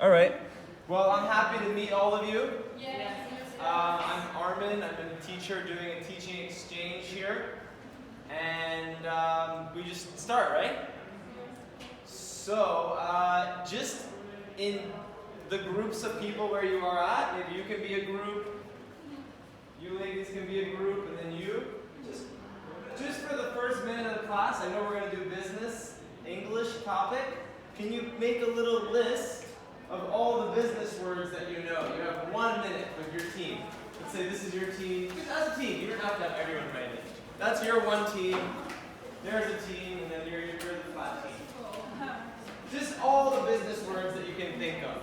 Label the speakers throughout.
Speaker 1: All right. Well, I'm happy to meet all of you.
Speaker 2: Yes.
Speaker 1: I'm Armen. I'm a teacher doing a teaching exchange here. And we just start, right? So, just in the groups of people where you are at, maybe you can be a group, you ladies can be a group, and then you. Just for the first minute of the class, I know we're going to do business, English topic. Can you make a little list of all the business words that you know? You have 1 minute with your team. Let's say this is your team. Just as a team, you don't have to have everyone write it. That's your one team. There's a team, and then you're the flat team. Just all the business words that you can think of.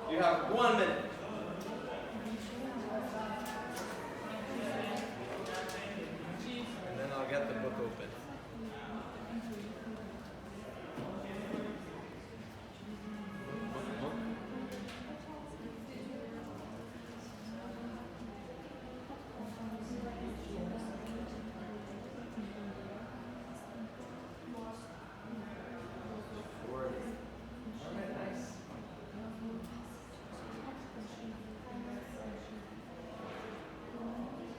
Speaker 1: You have 1 minute. And then I'll get the book open. Alright, nice.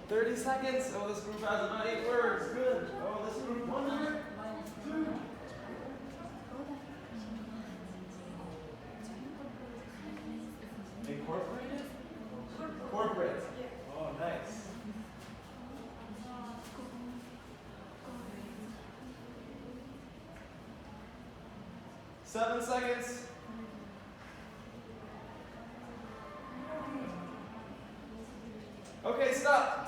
Speaker 1: 30 seconds. Oh, this group has about 8 words. Good. Oh, this group 1 word. 2. Incorporated? Corporate. Oh, nice. 7 seconds. Okay, stop.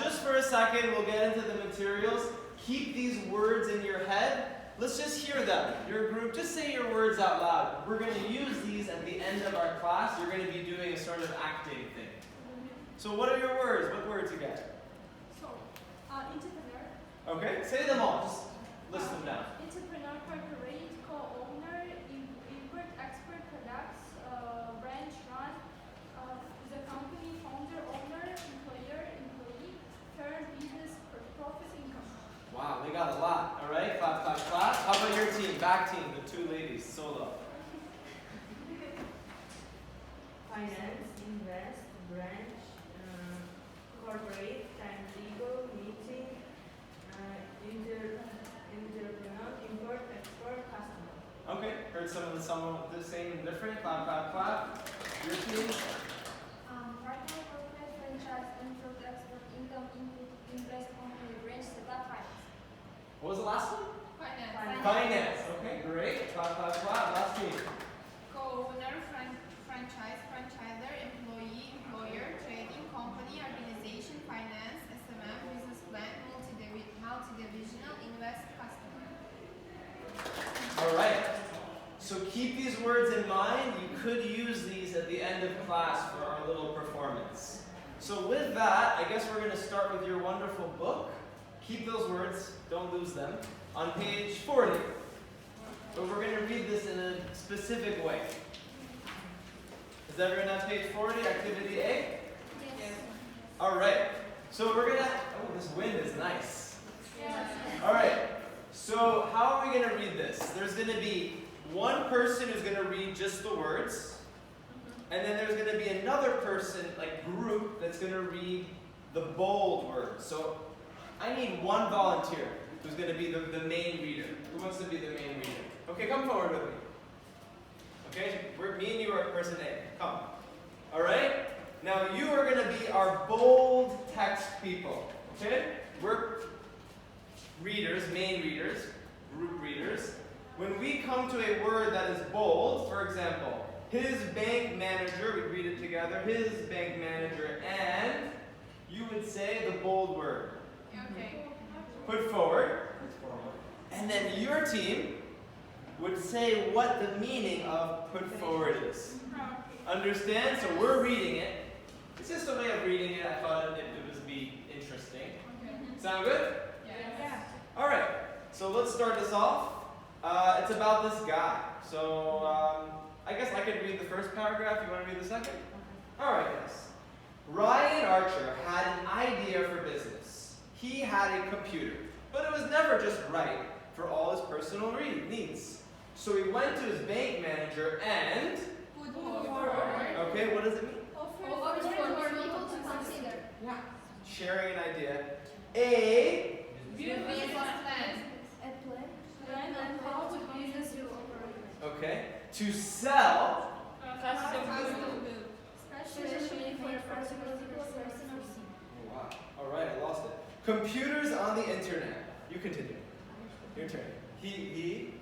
Speaker 1: Just for a second, we'll get into the materials. Keep these words in your head. Let's just hear them. Your group, just say your words out loud. We're going to use these at the end of our class. You're going to be doing a sort of acting thing. So what are your words? What words you get?
Speaker 2: Entrepreneur.
Speaker 1: Okay, say them all. Just list them down.
Speaker 2: Entrepreneur, corporate, co-owner, import, export products, branch, run, the company, founder, owner, employer, employee, firm, business, profit, income.
Speaker 1: Wow, they got a lot. All right, clap, clap, clap. How about your team? Back team, the 2 ladies, solo.
Speaker 3: Finance, invest, branch, corporate, time, legal, meeting, entrepreneur, import, export, customer.
Speaker 1: Okay, heard some of the same and different. Clap, clap, clap. Your team?
Speaker 2: Partner, corporate, franchise, import, export, income, input, invest, company, branch, setup, finance.
Speaker 1: What was the last one?
Speaker 2: Finance.
Speaker 1: Finance. Okay, great. Clap, clap, clap. Last team.
Speaker 4: Co-owner, franchise, franchiser, employee, employer, trading, company, organization, finance, SMM, business plan, multi-divisional, invest, customer.
Speaker 1: All right. So keep these words in mind. You could use these at the end of class for our little performance. So with that, I guess we're going to start with your wonderful book. Keep those words. Don't lose them. On page 40. But we're going to read this in a specific way. Is everyone on page 40, activity A?
Speaker 2: Yes.
Speaker 1: All right. So we're going to, oh, this wind is nice.
Speaker 2: Yes.
Speaker 1: All right. So how are we going to read this? There's going to be one person who's going to read just the words. And then there's going to be another person, like group, that's going to read the bold words. So I need one volunteer who's going to be the main reader. Who wants to be the main reader? Okay, come forward with me. Okay, me and you are person A. Come. All right? Now you are going to be our bold text people. Okay? We're readers, main readers, group readers. When we come to a word that is bold, for example, his bank manager, we read it together, his bank manager, and you would say the bold word.
Speaker 4: Okay.
Speaker 1: Put forward. And then your team would say what the meaning of put forward is. Understand? So we're reading it. It's just a way of reading it. I thought it would be interesting. Sound good?
Speaker 4: Yes.
Speaker 1: All right. So let's start this off. It's about this guy. So I guess I could read the first paragraph. You want to read the second? All right, guys. Ryan Archer had an idea for business. He had a computer, but it was never just right for all his personal needs. So he went to his bank manager and,
Speaker 4: Put forward.
Speaker 1: okay, what does it mean?
Speaker 2: Offer for people to consider.
Speaker 1: Yeah. Sharing an idea. A,
Speaker 4: Business plan.
Speaker 2: A plan on how the business will operate.
Speaker 1: okay, to sell,
Speaker 4: Custom good.
Speaker 2: Especially for a particular person or thing.
Speaker 1: oh, wow, all right, I lost it. Computers on the internet. You continue. Your turn. He,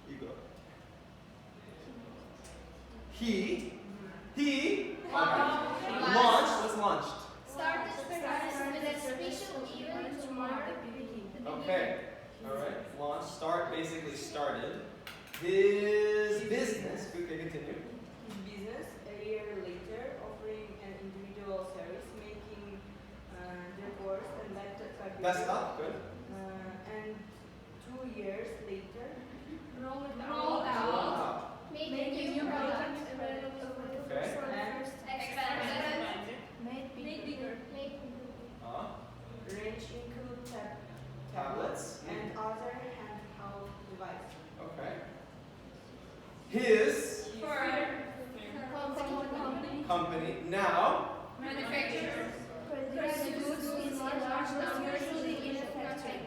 Speaker 1: you go. He launched, what's launched?
Speaker 2: Started with a special event to mark the beginning.
Speaker 1: Okay, all right, launch, start, basically started. His business, okay, continue.
Speaker 3: His business, a year later, offering an individual service, making decors and laptop
Speaker 1: Desktop, good.
Speaker 3: and 2 years later,
Speaker 4: Rolled out.
Speaker 2: Making new products available
Speaker 1: Okay.
Speaker 2: for the first
Speaker 4: Expanded.
Speaker 2: Made bigger.
Speaker 3: range include
Speaker 1: Tablets.
Speaker 3: and other handheld devices.
Speaker 1: Okay. His company now
Speaker 4: Manufacturer.
Speaker 2: Produce goods in large numbers, usually in a factory.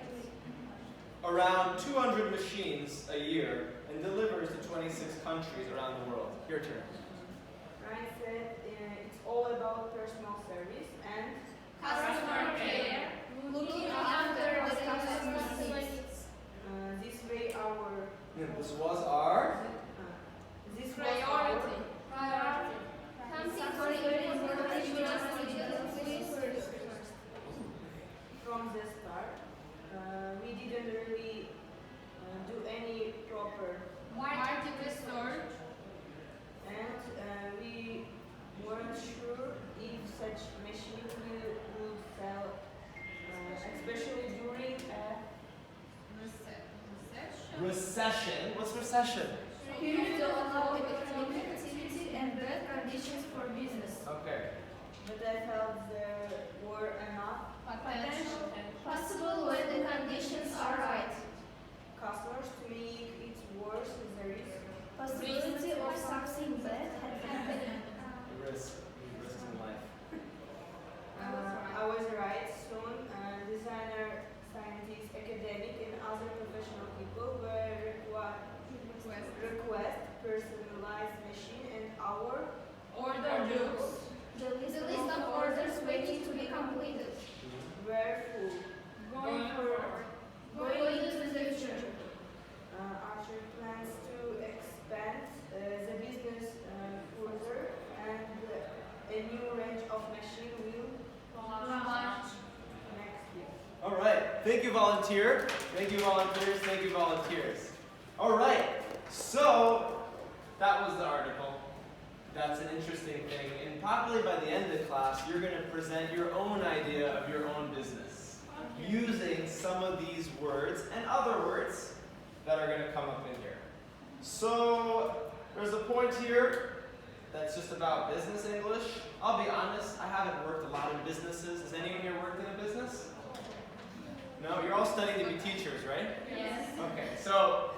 Speaker 1: around 200 machines a year and delivers to 26 countries around the world. Your turn.
Speaker 3: Ryan said it's all about personal service and
Speaker 4: Customer care.
Speaker 2: Looking after the customer's needs.
Speaker 3: this way our
Speaker 1: This was our.
Speaker 3: this was
Speaker 4: Priority.
Speaker 2: Priority. Something very important you must do first.
Speaker 3: from the start. We didn't really do any proper
Speaker 4: Market research.
Speaker 3: and we weren't sure if such machine would sell, especially during a
Speaker 4: Recession.
Speaker 1: Recession. What's recession?
Speaker 2: Period of low economic activity and bad conditions for business.
Speaker 1: Okay.
Speaker 3: but I felt there were enough
Speaker 4: Potential.
Speaker 2: Possible when the conditions are right.
Speaker 3: customers to make it worse. There is
Speaker 2: Possibility of something bad happening.
Speaker 1: Risk in life.
Speaker 3: I was right. Soon, designer, scientists, academic, and other professional people were request personalized machine and our
Speaker 4: Order books.
Speaker 2: The list of orders waiting to be completed.
Speaker 3: were full.
Speaker 4: Going forward.
Speaker 2: Going into the future.
Speaker 3: Archer plans to expand the business further, and a new range of machine will
Speaker 4: Launch.
Speaker 3: next year.
Speaker 1: All right. Thank you, volunteer. Thank you, volunteers. Thank you, volunteers. All right. So that was the article. That's an interesting thing. And probably by the end of the class, you're going to present your own idea of your own business using some of these words and other words that are going to come up in here. So there's a point here that's just about business English. I'll be honest, I haven't worked a lot in businesses. Has anyone here worked in a business? No? You're all studying to be teachers, right?
Speaker 2: Yes.
Speaker 1: Okay, so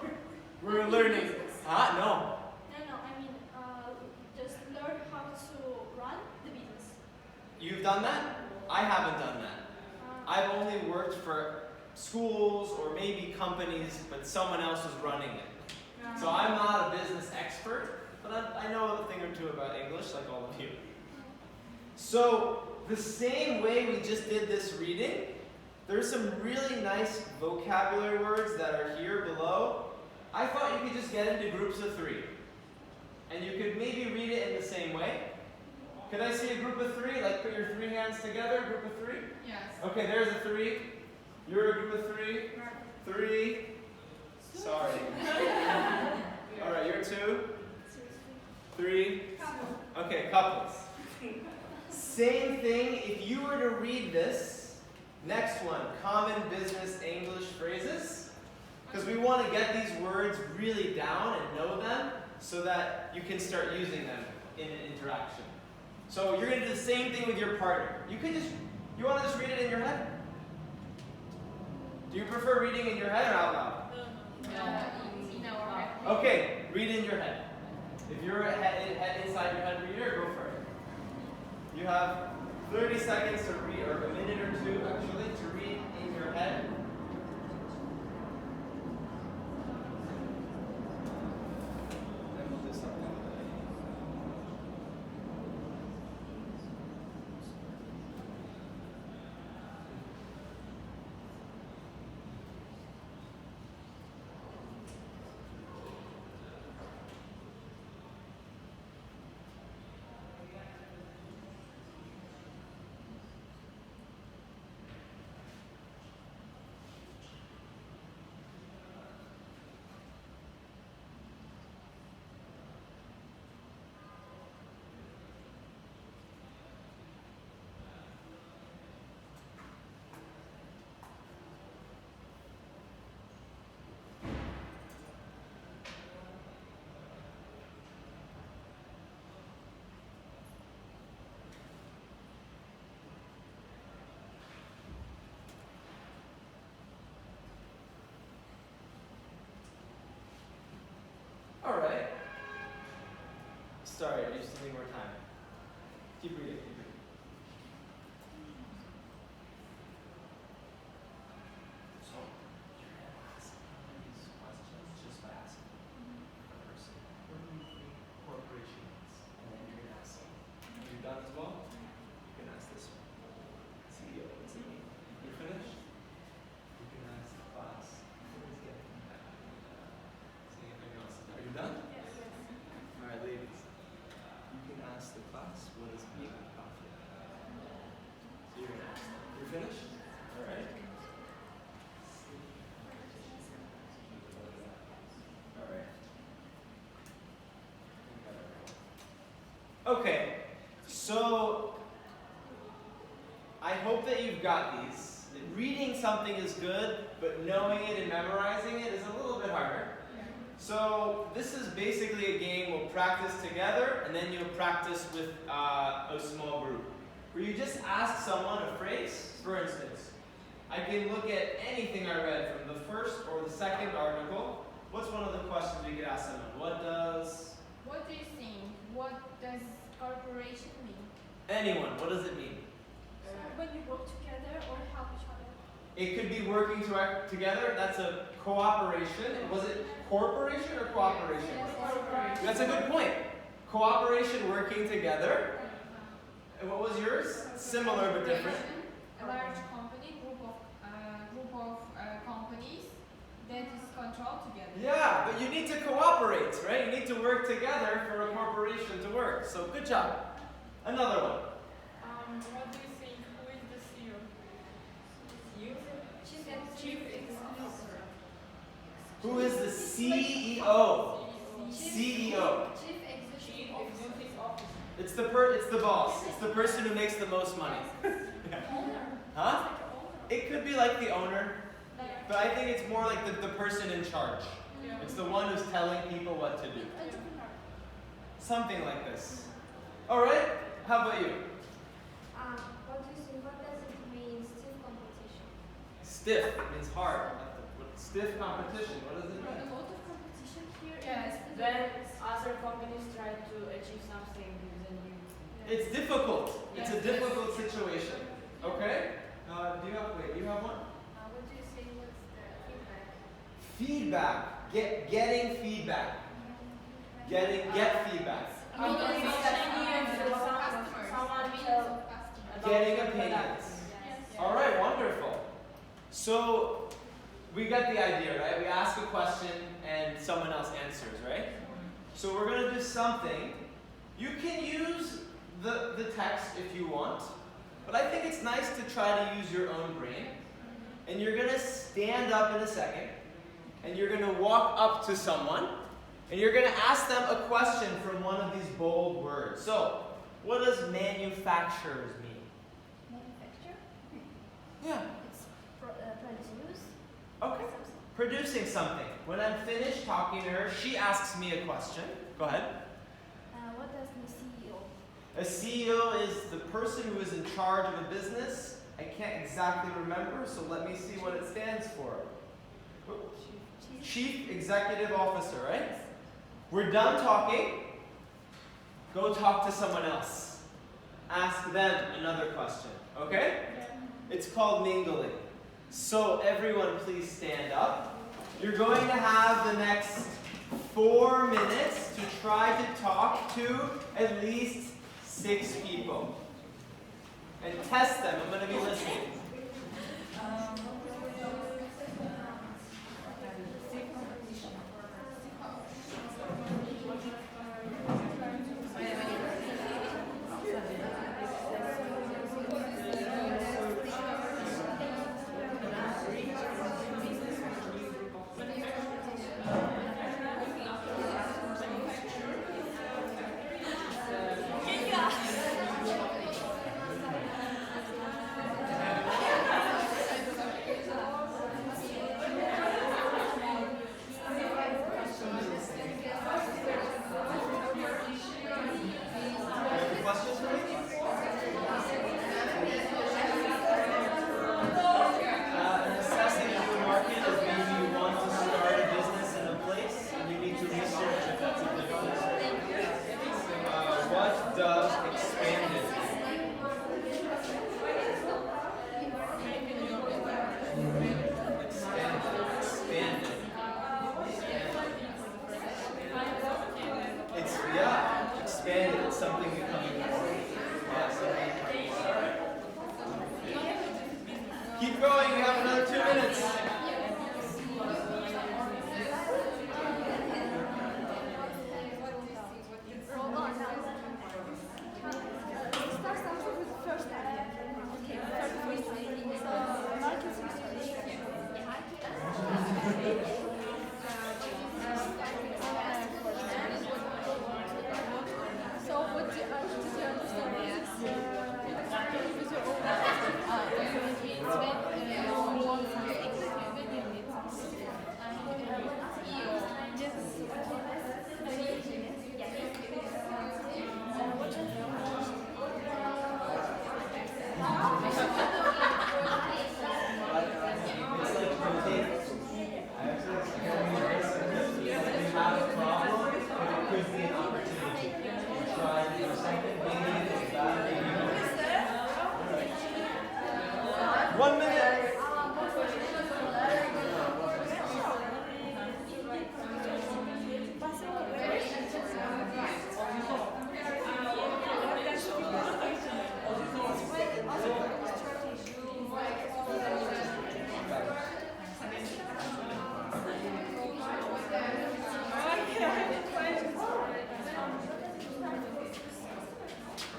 Speaker 1: we're learning. No.
Speaker 2: No, I mean, just learn how to run the business.
Speaker 1: You've done that? I haven't done that. I've only worked for schools or maybe companies, but someone else is running it. So I'm not a business expert, but I know a thing or two about English, like all of you. So the same way we just did this reading, there's some really nice vocabulary words that are here below. I thought you could just get into groups of 3. And you could maybe read it in the same way. Could I see a group of 3? Like put your 3 hands together, group of 3?
Speaker 4: Yes.
Speaker 1: Okay, there's a 3. You're a group of 3. 3. Sorry. All right, you're 2. 3. Okay, couples. Same thing, if you were to read this, next one, common business English phrases, because we want to get these words really down and know them so that you can start using them in an interaction. So you're going to do the same thing with your partner. You want to just read it in your head? Do you prefer reading in your head or out loud?
Speaker 4: In our head.
Speaker 1: Okay, read in your head. If you're a head inside your head reader, go for it. You have 30 seconds to read, or a minute or two actually, to read in your head. Then we'll do something. All right. Sorry, I just need more time. Keep reading, keep reading. So, you're going to ask these questions just by asking a person. What do you think corporation is? And then you're going to ask them. Are you done as well? You can ask this one. CEO, what's it mean? You're finished? You can ask the class. What is getting feedback? See anything else? Are you done? All right, ladies. You can ask the class, what is being confident? So you're going to ask them. You're finished? All right. All right. Okay, so I hope that you've got these. Reading something is good, but knowing it and memorizing it is a little bit harder. So this is basically a game we'll practice together, and then you'll practice with a small group, where you just ask someone a phrase. For instance, I can look at anything I read from the first or the second article. What's one of the questions we could ask someone?
Speaker 4: What do you think? What does corporation mean?
Speaker 1: Anyone, what does it mean?
Speaker 2: When you work together or help each other.
Speaker 1: It could be working together. That's a cooperation. Was it corporation or cooperation?
Speaker 4: Corporation.
Speaker 1: That's a good point. Cooperation, working together. And what was yours? Similar but different.
Speaker 4: A large company, group of companies that is controlled together.
Speaker 1: Yeah, but you need to cooperate, right? You need to work together for a corporation to work. So good job. Another one.
Speaker 4: What do you think? Who is the CEO?
Speaker 2: Chief executive.
Speaker 1: Who is the CEO? CEO.
Speaker 2: Chief executive officer.
Speaker 1: It's the boss. It's the person who makes the most money. Yeah. Huh? It could be like the owner, but I think it's more like the person in charge. It's the one who's telling people what to do. Something like this. All right? How about you?
Speaker 2: What do you think? What does it mean? Stiff competition.
Speaker 1: Stiff means hard. Stiff competition. What does it
Speaker 2: A
Speaker 1: mean?
Speaker 2: lot of competition here.
Speaker 4: Yes.
Speaker 3: When other companies try to achieve something than you.
Speaker 1: It's difficult. It's a
Speaker 4: Yes.
Speaker 1: difficult situation. Okay? Do you have one?
Speaker 2: What do you think? What's the
Speaker 1: Feedback.
Speaker 2: feedback?
Speaker 1: Getting feedback. Get feedback. Getting opinions. All right, wonderful. So we get the idea, right? We ask a question and someone else answers, right? So we're going to do something. You can use the text if you want, but I think it's nice to try to use your own brain. And you're going to stand up in a second, and you're going to walk up to someone, and you're going to ask them a question from one of these bold words. So, what does manufacturers mean?
Speaker 2: Manufacture?
Speaker 1: Yeah.
Speaker 2: It's produce.
Speaker 1: Okay. Producing something. When I'm finished talking to her, she asks me a question. Go ahead.
Speaker 2: What does the CEO?
Speaker 1: A CEO is the person who is in charge of a business. I can't exactly remember, so let me see what it stands for? Chief Executive Officer, right? We're done talking. Go talk to someone else. Ask them another question, okay? It's called mingling. So everyone please stand up. You're going to have the next 4 minutes to try to talk to at least 6 people. And test them. I'm going to be listening. Keep going, you have another 2 minutes.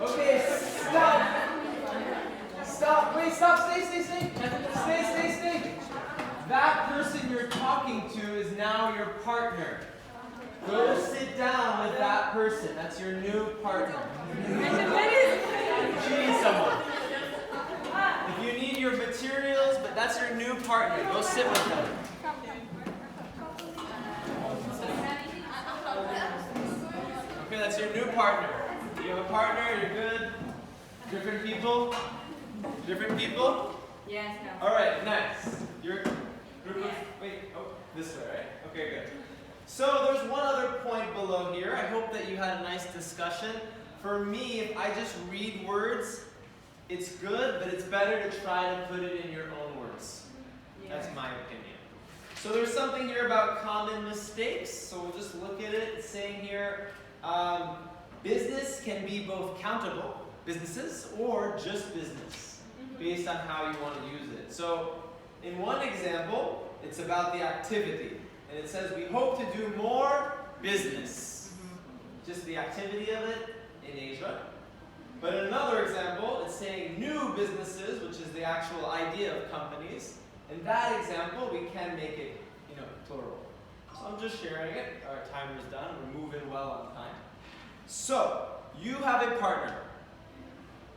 Speaker 1: Okay, stop. Stop. Wait, stop. Stay. That person you're talking to is now your partner. Go sit down with that person. That's your new partner. If you need someone. If you need your materials, but that's your new partner. Go sit with them. Okay, that's your new partner. You have a partner, you're good. Different people? Different people?
Speaker 3: Yes, no.
Speaker 1: Alright, next. Your group of, wait, oh, this way, right? Okay, good. So there's one other point below here. I hope that you had a nice discussion. For me, if I just read words, it's good, but it's better to try to put it in your own words. That's my opinion. So there's something here about common mistakes. So we'll just look at it. It's saying here, business can be both countable, businesses, or just business, based on how you want to use it. So in one example, it's about the activity. And it says, we hope to do more business. Just the activity of it in Asia. But in another example, it's saying new businesses, which is the actual idea of companies. In that example, we can make it, plural. So I'm just sharing it. Our timer is done. We're moving well on time. So, you have a partner.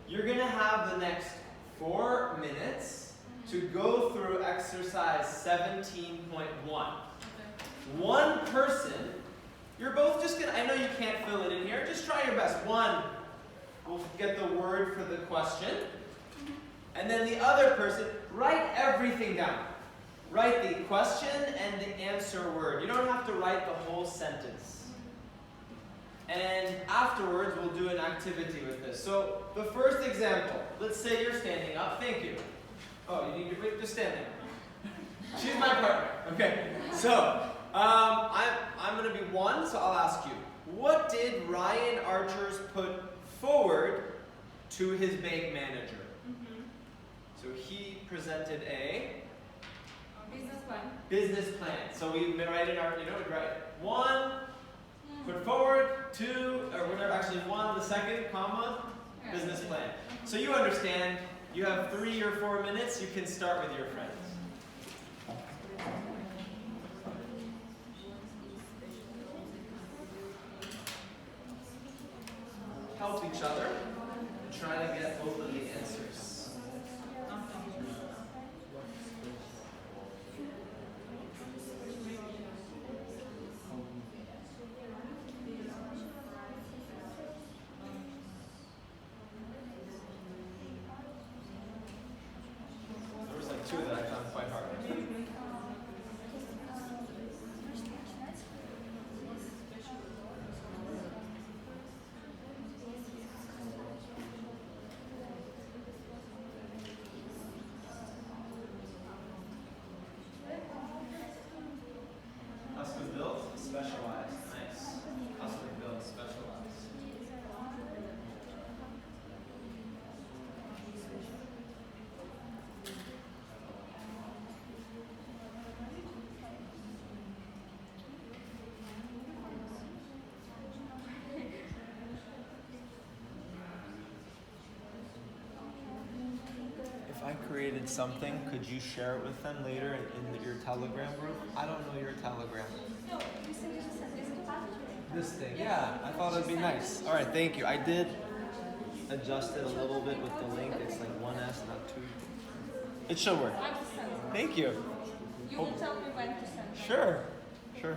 Speaker 1: You're going to have the next 4 minutes to go through exercise 17.1. One person, you're both just going to, I know you can't fill it in here, just try your best. One will get the word for the question, and then the other person, write everything down. write the question and the answer word. You don't have to write the whole sentence. And afterwards, we'll do an activity with this. So the first example, let's say you're standing up. Thank you. Oh, you need to wait, just stand there. She's my partner. Okay. So I'm going to be one, so I'll ask you. What did Ryan Archers put forward to his bank manager? So he presented a
Speaker 4: Business plan.
Speaker 1: business plan. So we write in our, we write one, put forward, two, or whatever, actually one, the second, comma, business plan. So you understand, you have 3 or 4 minutes, you can start with your friends. Help each other and try to get both of the answers. There was like 2 that I found quite hard. Custom built, specialized. Nice. Custom built, specialized. If I created something, could you share it with them later in your Telegram group? I don't know your Telegram.
Speaker 2: No, you said you just said this
Speaker 1: This thing, yeah, I thought it'd be nice. All right, thank you. I did adjust it a little bit with the link. It's like 1S, not 2. It should work.
Speaker 4: I will send it.
Speaker 1: Thank you.
Speaker 4: You will tell me when to send it.
Speaker 1: Sure, sure.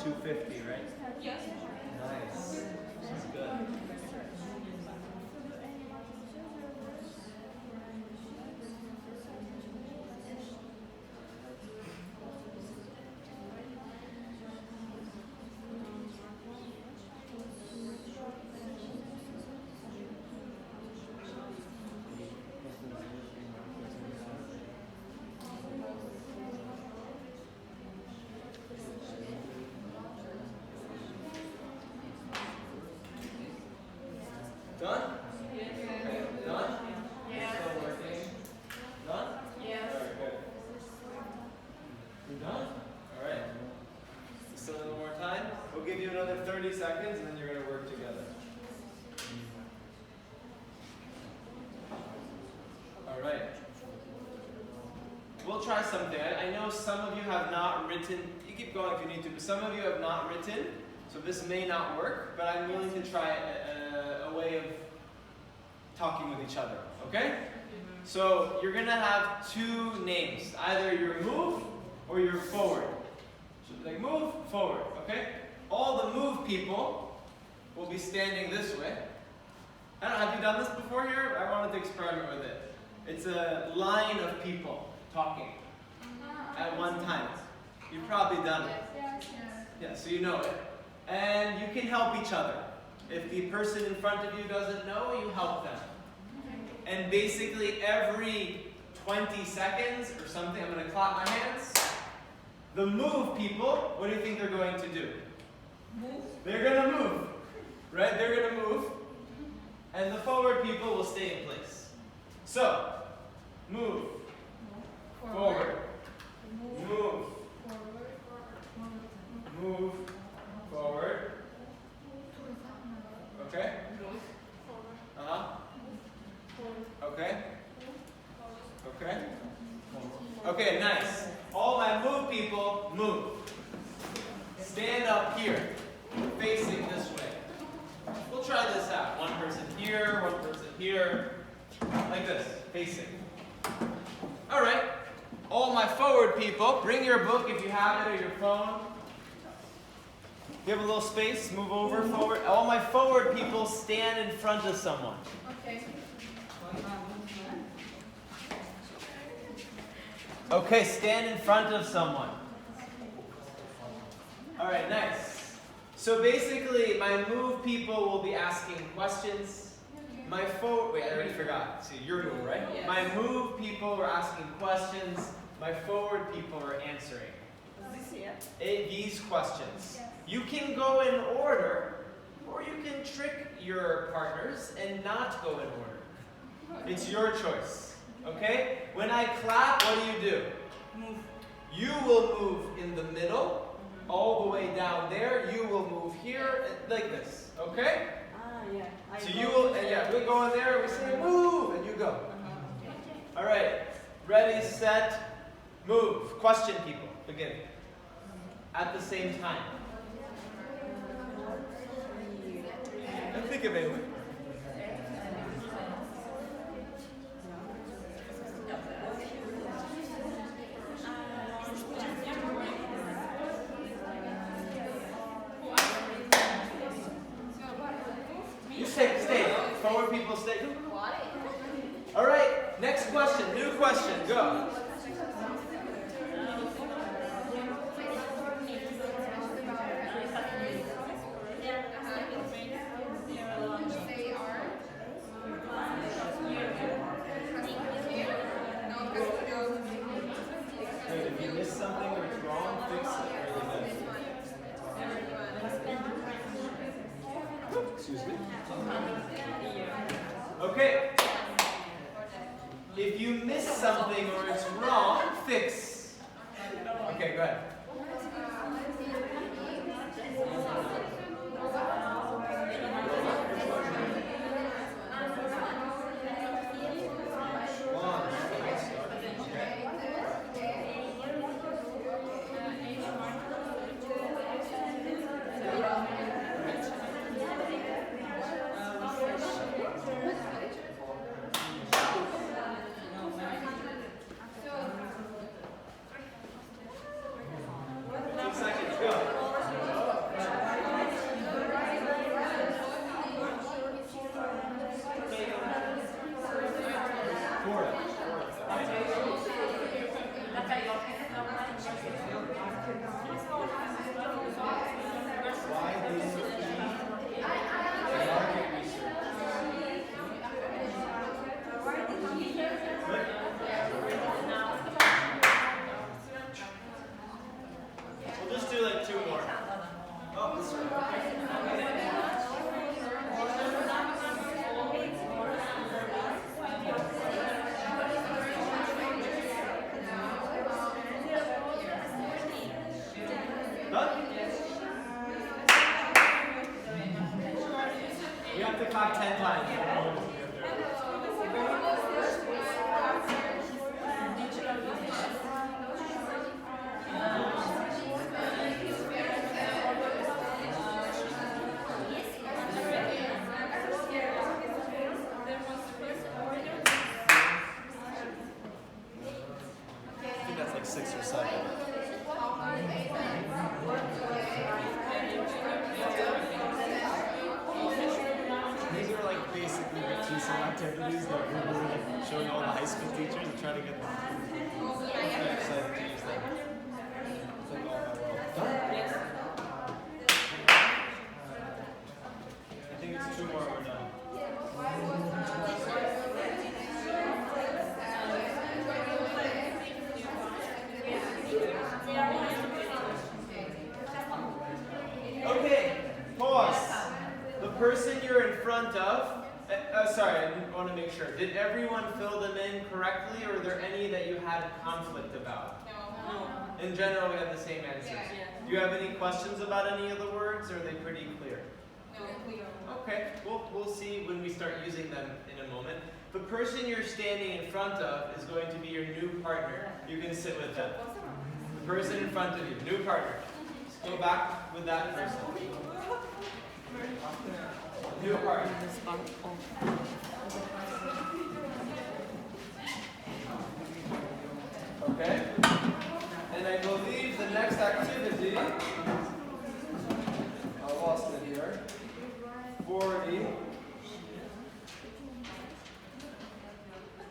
Speaker 1: 250, right?
Speaker 4: Yes.
Speaker 1: Nice. This is good. Done? Okay, done? Still working. Done?
Speaker 4: Yes.
Speaker 1: Alright, good. You're done? Alright. Still a little more time? We'll give you another 30 seconds and then you're going to work together. Alright. We'll try something. I know some of you have not written, you keep going if you need to, but some of you have not written, so this may not work, but I'm willing to try a way of talking with each other, okay? So you're gonna have two names, either your move or your forward. So like move, forward, okay? All the move people will be standing this way. I don't know, have you done this before here? I wanted to experiment with it. It's a line of people talking at one time. You've probably done it.
Speaker 4: Yes.
Speaker 1: Yeah, so you know it. And you can help each other. If the person in front of you doesn't know, you help them. And basically every 20 seconds or something, I'm going to clap my hands. The move people, what do you think they're going to do?
Speaker 4: Move.
Speaker 1: They're going to move. Right? They're going to move. And the forward people will stay in place. So, move. Forward. Move. Move. Forward. Okay? Uh-huh. Okay? Okay? Okay, nice. All my move people, move. Stand up here, facing this way. We'll try this out. One person here, one person here. Like this, facing. Alright. All my forward people, bring your book if you have it or your phone. You have a little space, move over, forward. All my forward people stand in front of someone.
Speaker 4: Okay.
Speaker 1: Okay, stand in front of someone. Alright, nice. So basically, my move people will be asking questions. My forward, wait, I already forgot. See, your move, right?
Speaker 4: Yes.
Speaker 1: My move people are asking questions. My forward people are answering these questions. You can go in order, or you can trick your partners and not go in order. It's your choice. Okay? When I clap, what do?
Speaker 3: Move.
Speaker 1: You will move in the middle, all the way down there. You will move here, like this. Okay?
Speaker 3: Ah, yeah.
Speaker 1: So you will, and yeah, we go in there, we say move, and you go. All right. Ready, set, move. Question people. Begin. At the same time. Think of it. You stay. Forward people stay. All right. Next question. New question. Go. If you miss something or it's wrong, fix it. Really good. Excuse me. Okay. If you miss something or it's wrong, fix. Okay, go ahead. We'll just do like 2 more. Oh, this one. Done? You have to clap 10 times. I think that's like 6 or 7. These are like basically the TESOL activities that we're really like showing all the high school teachers and trying to get them excited to use them. It's like all my world. Done? I think it's 2 more, we're done. Okay, pause. The person you're in front of, sorry, I want to make sure. Did everyone fill them in correctly, or are there any that you had conflict about?
Speaker 4: No.
Speaker 1: In general, we have the same answers.
Speaker 4: Yeah.
Speaker 1: Do you have any questions about any of the words, or are they pretty clear?
Speaker 4: No.
Speaker 1: Okay, we'll see when we start using them in a moment. The person you're standing in front of is going to be your new partner. You can sit with them. The person in front of you, new partner. Just go back with that person. New partner. Okay? And I believe the next activity, I lost it here. 40.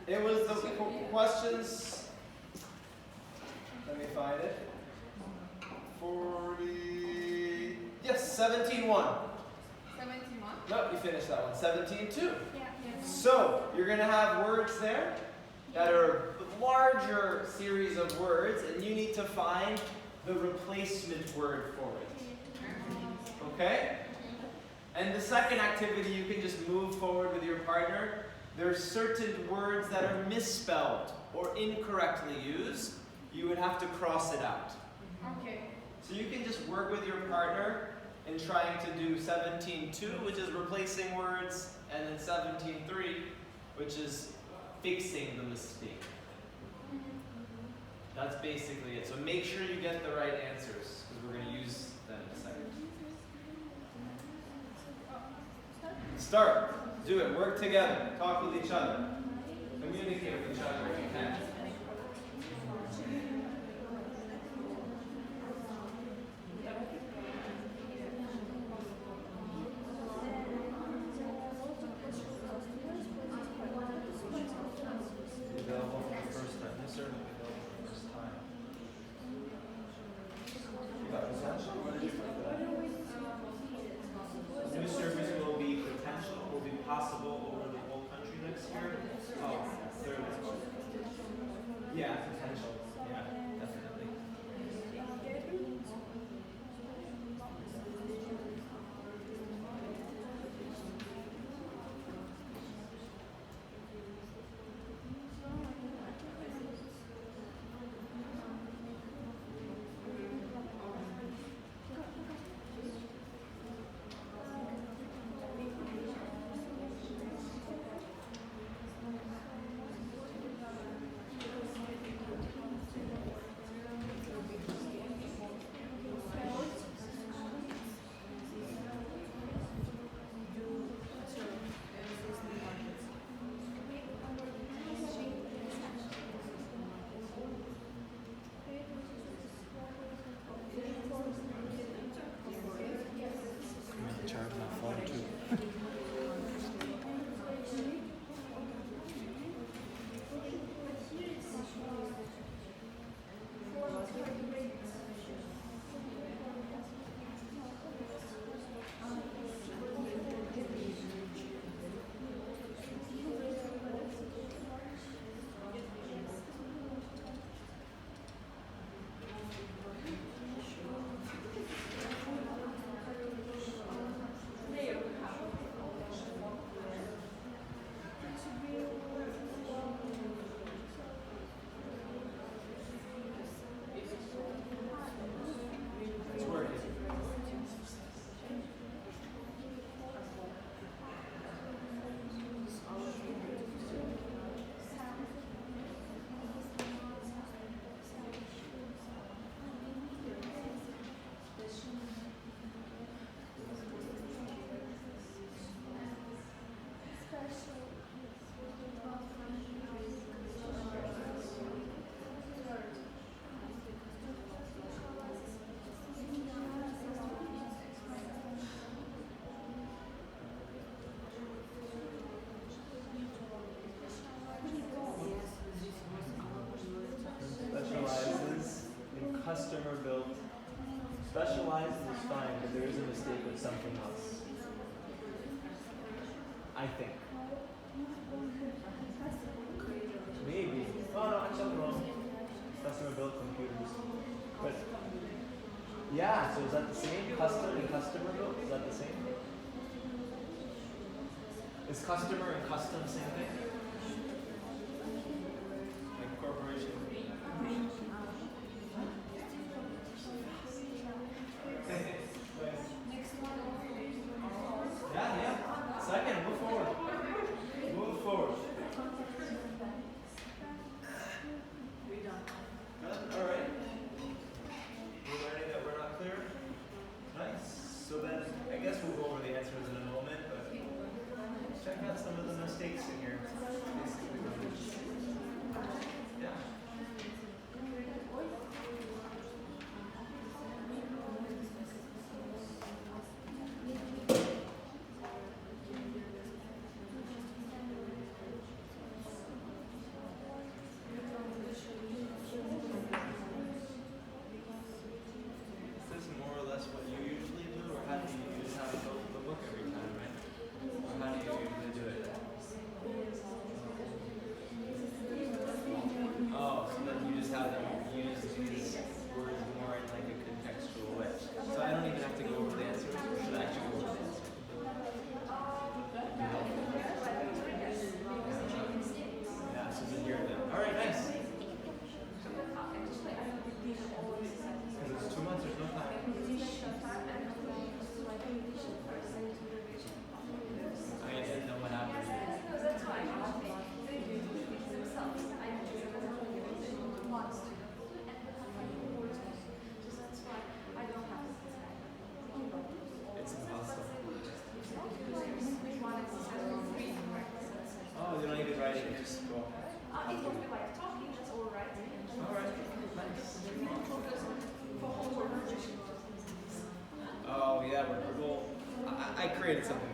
Speaker 1: It was the questions. Let me find it. 40. Yes, 17-1.
Speaker 4: 71.
Speaker 1: No, you finished that one. 17-2.
Speaker 2: Yeah.
Speaker 1: So you're going to have words there that are a larger series of words, and you need to find the replacement word for it. Okay? And the second activity, you can just move forward with your partner. There are certain words that are misspelled or incorrectly used. You would have to cross it out.
Speaker 4: Okay.
Speaker 1: So you can just work with your partner in trying to do 17-2, which is replacing words, and then 17-3, which is fixing the mistake. That's basically it. So make sure you get the right answers, because we're going to use them in a second. Start. Do it. Work together. Talk with each other. Communicate with each other if you can. Available for the first time. Yes, sir. Available for the first time. You got potential? What did you think of that? New service will be potential, will be possible over the whole country next year. Oh, third. Yeah, potential. Yeah, definitely. customer built. Specialized is fine, but there is a mistake with something else. I think. Maybe. Oh no, I'm something wrong. Customer built computers. But yeah, so is that the same? Custom and customer built? Is that the same? Is customer and custom the same thing? Like corporation? Yeah. Second, move forward. Move forward. Good? Alright. We're learning that we're not clear? Nice. So then, I guess we'll go over the answers in a moment, but check out some of the mistakes in here. Yeah. Is this more or less what you usually do, or how do you just have to go to the book every time, right? Or how do you usually do it? Oh, so then you just have them use these words more in like a contextual way. So I don't even have to go over the answers, or should I actually go over the answers? Yeah, so then hear them. Alright, nice. Because it's 2 months, there's no time. I didn't know what happened. It's impossible. Oh, you don't even write it, just go.
Speaker 2: It will be like talking, that's all right.
Speaker 1: Alright, nice. Oh yeah, well, I created something.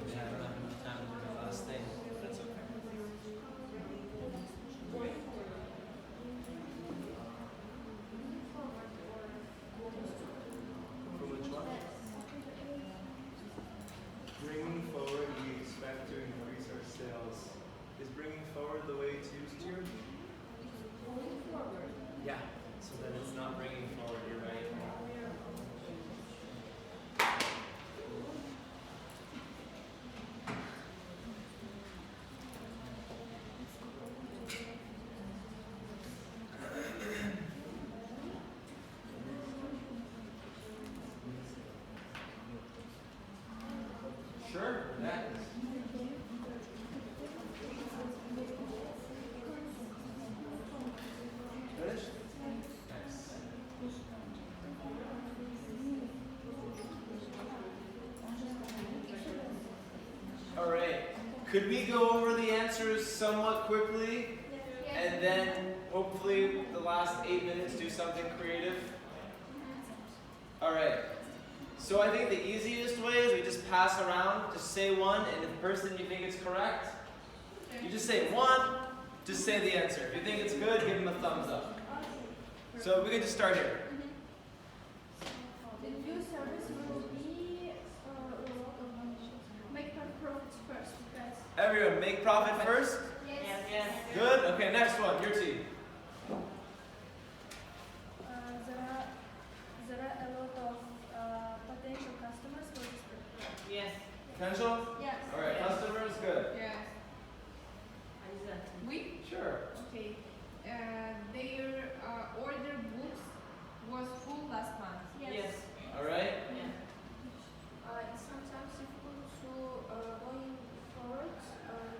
Speaker 1: Yeah, I don't have enough time to do the last thing, but that's okay. For which one? Bringing forward, we expect to increase our sales. Is bringing forward the way it's used here? Yeah. So then it's not bringing forward, you're right. Sure, next. Finished? Nice. All right. Could we go over the answers somewhat quickly? And then hopefully the last 8 minutes do something creative? All right. So I think the easiest way is we just pass around, just say one, and if the person you think is correct, you just say one, just say the answer. If you think it's good, give them a thumbs up. So we can just start here.
Speaker 2: The new service will be make profits first because
Speaker 1: Everyone, make profit first.
Speaker 2: yes.
Speaker 1: Good. Okay, next one. Your team.
Speaker 2: There are a lot of potential customers for this product.
Speaker 3: Yes.
Speaker 1: Potential.
Speaker 2: Yes.
Speaker 1: All right. Customers. Good.
Speaker 4: Yes. We?
Speaker 1: Sure.
Speaker 4: Okay. Their order books was full last month.
Speaker 2: Yes.
Speaker 1: All right.
Speaker 2: It's sometimes difficult to going forward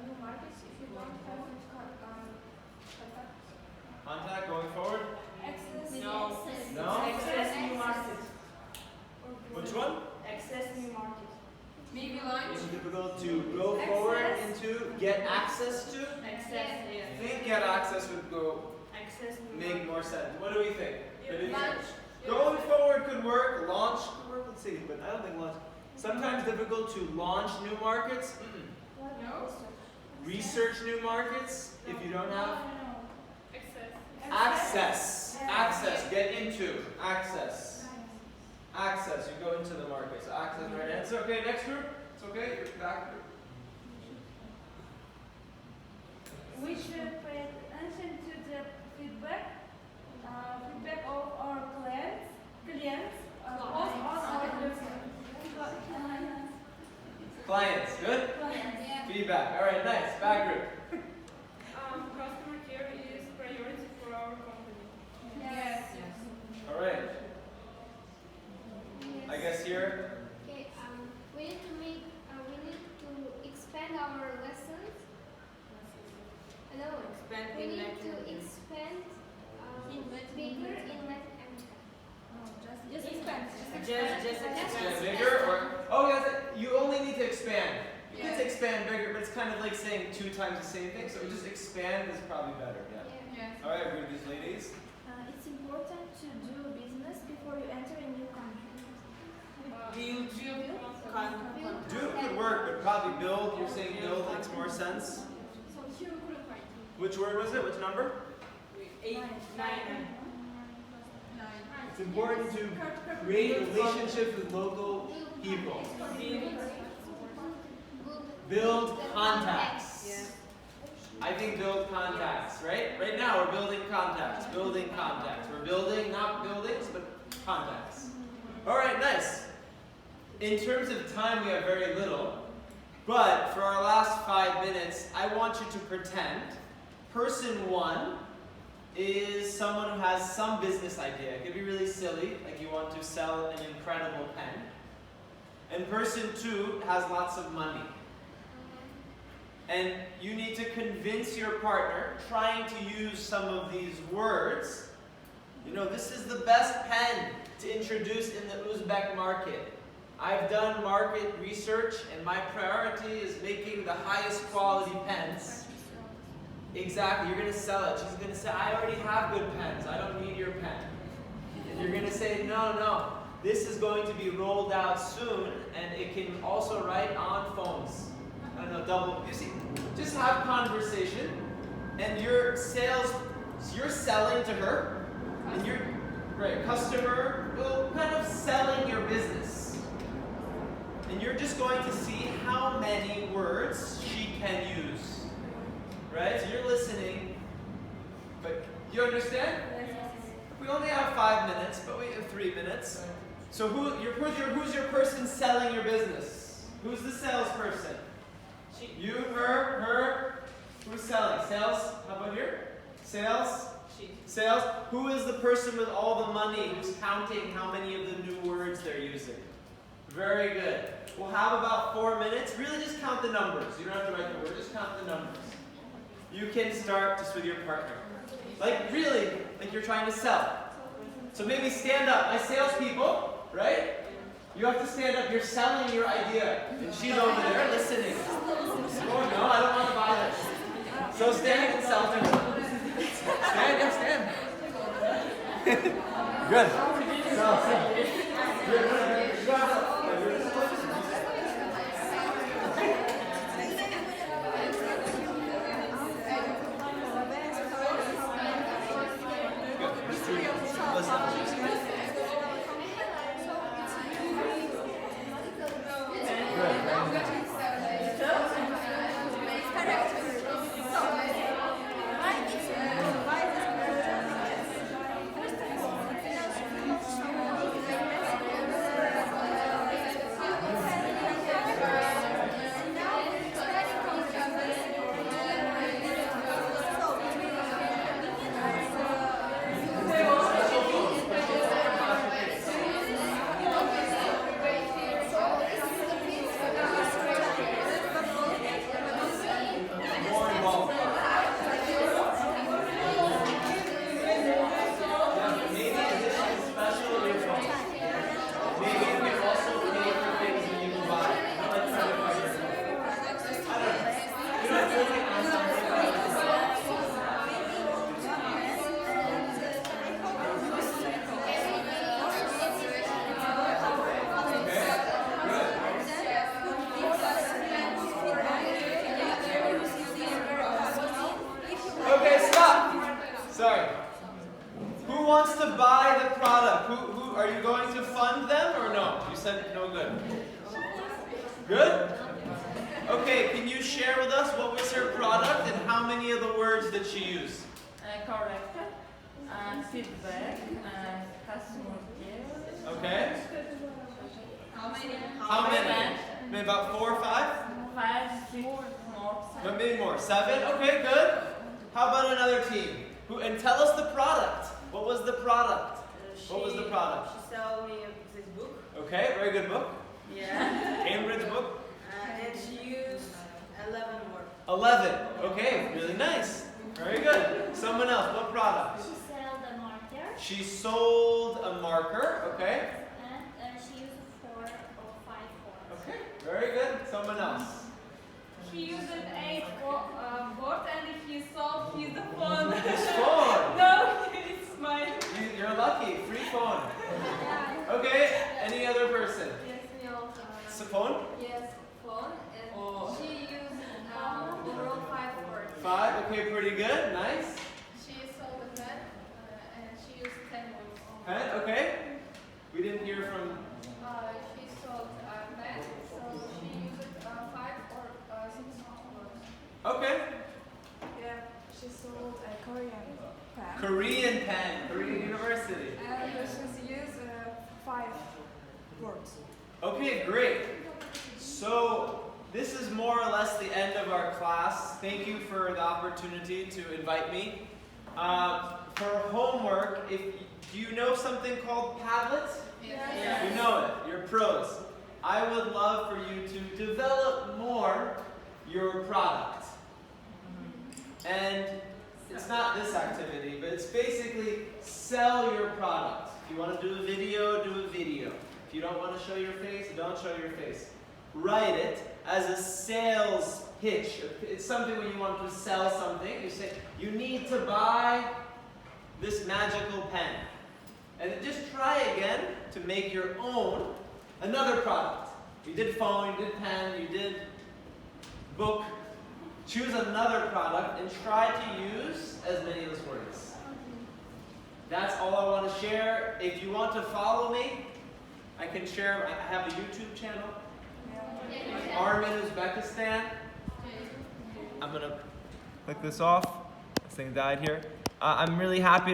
Speaker 2: new markets if you don't have contact.
Speaker 1: Contact going forward.
Speaker 2: Access.
Speaker 3: No.
Speaker 1: No?
Speaker 3: Access new market.
Speaker 1: Which one?
Speaker 3: Access new market.
Speaker 4: Maybe lunch?
Speaker 1: It's difficult to go forward into get access to.
Speaker 3: Access,
Speaker 1: I think get access would go.
Speaker 3: Access access new
Speaker 1: make
Speaker 3: market.
Speaker 1: more sense. What do we think? What do you think?
Speaker 4: Launch.
Speaker 1: Going forward could work. Launch could work. Let's see, but I don't think launch. Sometimes difficult to launch new markets.
Speaker 2: What
Speaker 4: No.
Speaker 2: about
Speaker 1: Research new markets if you don't have
Speaker 4: Access.
Speaker 1: access. Get into access. Access. You go into the market. So access, right answer. Okay, next group. It's okay. You're back.
Speaker 5: We should pay attention to the feedback of our clients on our
Speaker 1: Clients. Good. Feedback. All right. Nice. Back group.
Speaker 6: Customer care is priority for our company.
Speaker 4: Yes.
Speaker 1: All right. I guess here.
Speaker 2: Okay, we need to expand our lessons. No,
Speaker 3: Expand
Speaker 2: we
Speaker 3: in
Speaker 2: need
Speaker 3: Latin
Speaker 2: to
Speaker 3: America.
Speaker 2: expand bigger in Latin America.
Speaker 5: Just expand.
Speaker 3: Just
Speaker 1: Expand
Speaker 3: expand.
Speaker 1: bigger or oh yes, you only need to expand. You can expand bigger, but it's kind of like saying 2 times the same thing. So just expand is probably better. Yeah.
Speaker 4: Yes.
Speaker 1: All right, we're these ladies.
Speaker 2: It's important to do business before you enter a new country.
Speaker 1: Do could work, but probably build. You're saying build makes more sense. Which word was it? Which number?
Speaker 3: 8, 9.
Speaker 1: It's important to create relationships with local people. Build contacts.
Speaker 3: Yeah.
Speaker 1: I think build contacts, right? Right now we're building contacts. Building contacts. We're building not buildings, but contacts. All right, nice. In terms of time, we have very little. But for our last 5 minutes, I want you to pretend person 1 is someone who has some business idea. It could be really silly, like you want to sell an incredible pen. And person 2 has lots of money. And you need to convince your partner, trying to use some of these words. You know, this is the best pen to introduce in the Uzbek market. I've done market research, and my priority is making the highest quality pens. Exactly, you're going to sell it. She's going to say, I already have good pens. I don't need your pen. And you're going to say, no. This is going to be rolled out soon, and it can also write on phones. I don't know, double. You see, just have conversation, and you're selling to her, and you're, right, customer, well, kind of selling your business. And you're just going to see how many words she can use. Right? So you're listening, but you understand? We only have 5 minutes, but we have 3 minutes. So who's your person selling your business? Who's the salesperson? You, her. Who's selling? Sales? How about here? Sales? Sales. Who is the person with all the money who's counting how many of the new words they're using? Very good. We'll have about 4 minutes. Really just count the numbers. You don't have to write the word, just count the numbers. You can start just with your partner. Like really, like you're trying to sell. So maybe stand up. My salespeople, right? You have to stand up. You're selling your idea. And she's over there listening. Oh no, I don't want to buy this. So stand and sell to her. Stand, yeah, stand. Good. Sell. Good. You got it. are you going to fund them or no? You said no good. Good? Okay, can you share with us what was her product and how many of the words did she use?
Speaker 7: Correct. Feedback. Customer care.
Speaker 1: Okay.
Speaker 4: How many?
Speaker 1: How many? Maybe about 4 or 5?
Speaker 7: 5, 6 more.
Speaker 1: But maybe more. 7? Okay, good. How about another team? And tell us the product. What was the product? What was the product?
Speaker 3: She sold me this book.
Speaker 1: Okay, very good book.
Speaker 3: Yeah.
Speaker 1: Cambridge book.
Speaker 3: And she used 11 words.
Speaker 1: 11. Okay, really nice. Very good. Someone else. What product?
Speaker 2: She sold a marker
Speaker 1: She sold a marker. Okay.
Speaker 2: and she used 4 or 5 words.
Speaker 1: Okay, very good. Someone else.
Speaker 5: He used 8 words and he sold his phone.
Speaker 1: His phone.
Speaker 5: No, it's mine.
Speaker 1: You're lucky. Free phone. Okay. Any other person?
Speaker 2: Yes, we also.
Speaker 1: Phone?
Speaker 2: Yes, phone. And
Speaker 1: Oh.
Speaker 2: she used overall 5 words.
Speaker 1: 5. Okay, pretty good. Nice.
Speaker 6: She sold a pen and she used 10 words.
Speaker 1: Pen. Okay. We didn't hear from.
Speaker 6: She sold a pen, so she used 5 or 6 words.
Speaker 1: Okay.
Speaker 8: Yeah, she sold a Korean pen.
Speaker 1: Korean pen. Korean University.
Speaker 8: And she's used 5 words.
Speaker 1: Okay, great. So this is more or less the end of our class. Thank you for the opportunity to invite me. For homework, do you know something called Padlet?
Speaker 6: Yes.
Speaker 1: You know it. You're pros. I would love for you to develop more your product. And it's not this activity, but it's basically sell your product. If you want to do a video, do a video. If you don't want to show your face, don't show your face. Write it as a sales pitch. It's something when you want to sell something. You say, you need to buy this magical pen. And just try again to make your own another product. You did phone, you did pen, you did book. Choose another product and try to use as many of those words. That's all I want to share. If you want to follow me, I can share. I have a YouTube channel. Armen, Uzbekistan. I'm going to click this off. This thing died here. I'm really happy